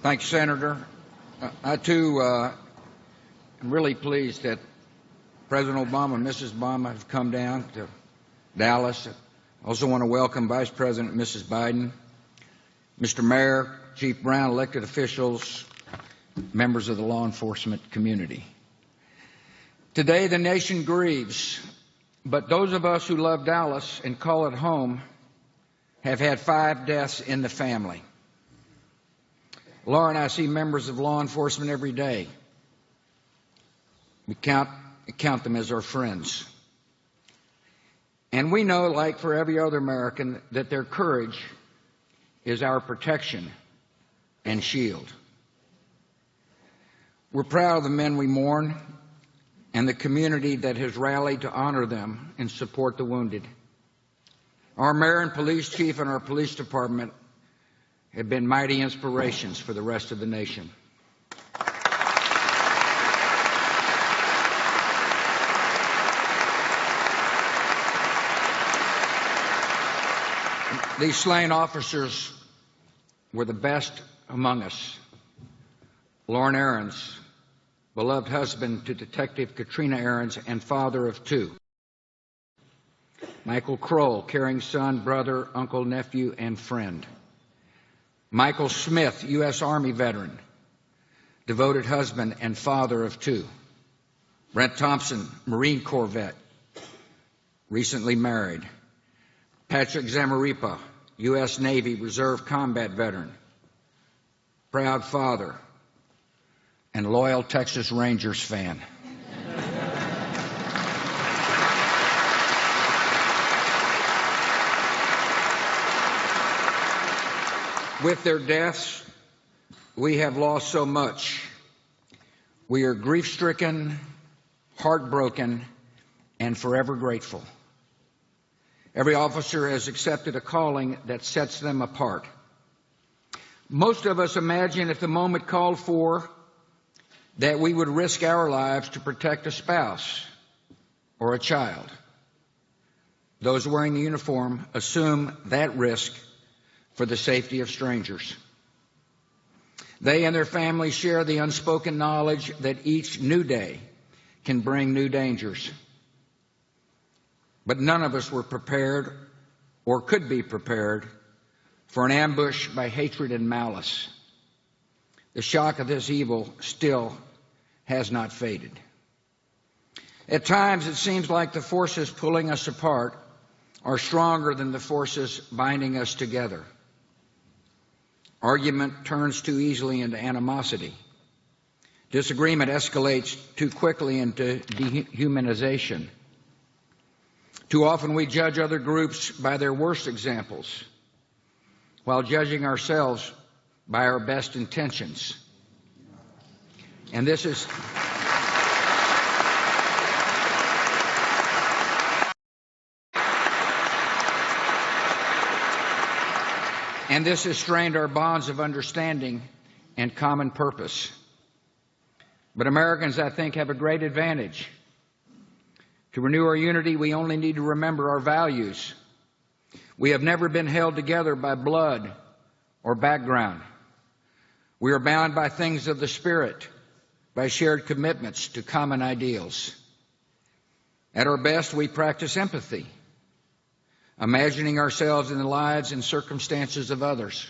Thank you, Senator. I, too, am really pleased that President Obama and Mrs. Obama have come down to Dallas. I also want to welcome Vice President Mrs. Biden, Mr. Mayor, Chief Brown, elected officials, members of the law enforcement community. Today, the nation grieves, but those of us who love Dallas and call it home have had 5 deaths in the family. Laura and I see members of law enforcement every day. We count them as our friends. And we know, like for every other American, that their courage is our protection and shield. We're proud of the men we mourn and the community that has rallied to honor them and support the wounded. Our mayor and police chief and our police department have been mighty inspirations for the rest of the nation. These slain officers were the best among us. Lorne Ahrens, beloved husband to Detective Katrina Ahrens and father of 2. Michael Kroll, caring son, brother, uncle, nephew, and friend. Michael Smith, U.S. Army veteran, devoted husband and father of 2. Brent Thompson, Marine Corps vet, recently married. Patrick Zamarripa, U.S. Navy Reserve combat veteran, proud father, and loyal Texas Rangers fan. With their deaths, we have lost so much. We are grief-stricken, heartbroken, and forever grateful. Every officer has accepted a calling that sets them apart. Most of us imagine if the moment called for that we would risk our lives to protect a spouse or a child. Those wearing the uniform assume that risk for the safety of strangers. They and their families share the unspoken knowledge that each new day can bring new dangers. But none of us were prepared or could be prepared for an ambush by hatred and malice. The shock of this evil still has not faded. At times, it seems like the forces pulling us apart are stronger than the forces binding us together. Argument turns too easily into animosity. Disagreement escalates too quickly into dehumanization. Too often we judge other groups by their worst examples, while judging ourselves by our best intentions. And this has strained our bonds of understanding and common purpose. But Americans, I think, have a great advantage. To renew our unity, we only need to remember our values. We have never been held together by blood or background. We are bound by things of the Spirit, by shared commitments to common ideals. At our best, we practice empathy, imagining ourselves in the lives and circumstances of others.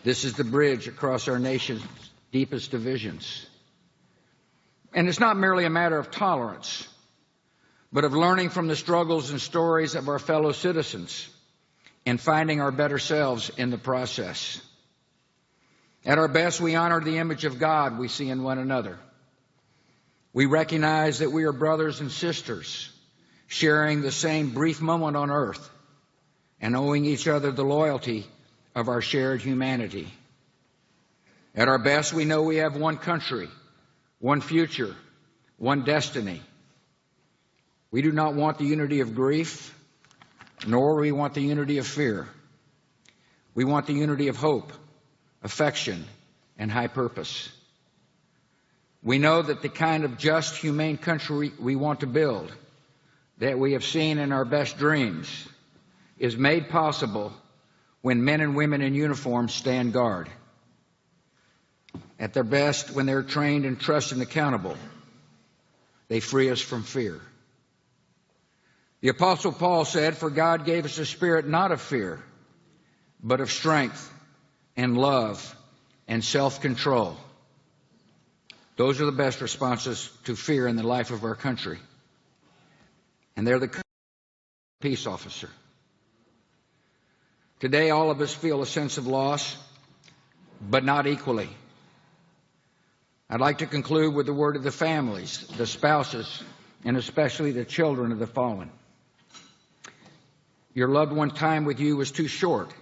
This is the bridge across our nation's deepest divisions. And it's not merely a matter of tolerance, but of learning from the struggles and stories of our fellow citizens and finding our better selves in the process. At our best, we honor the image of God we see in one another. We recognize that we are brothers and sisters, sharing the same brief moment on earth and owing each other the loyalty of our shared humanity. At our best, we know we have one country, one future, one destiny. We do not want the unity of grief, nor do we want the unity of fear. We want the unity of hope, affection, and high purpose. We know that the kind of just, humane country we want to build, that we have seen in our best dreams, is made possible when men and women in uniform stand guard. At their best, when they're trained and trusted and accountable, they free us from fear. The Apostle Paul said, "For God gave us a spirit not of fear, but of strength and love and self-control." Those are the best responses to fear in the life of our country. And they're the peace officer. Today, all of us feel a sense of loss, but not equally. I'd like to conclude with the word of the families, the spouses, and especially the children of the fallen. Your loved one's time with you was too short.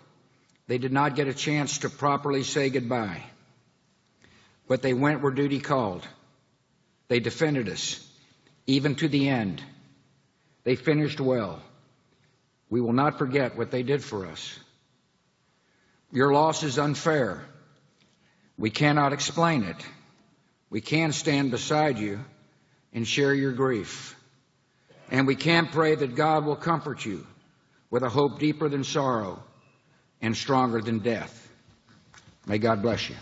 They did not get a chance to properly say goodbye. But they went where duty called. They defended us, even to the end. They finished well. We will not forget what they did for us. Your loss is unfair. We cannot explain it. We can stand beside you and share your grief. And we can pray that God will comfort you with a hope deeper than sorrow and stronger than death. May God bless you.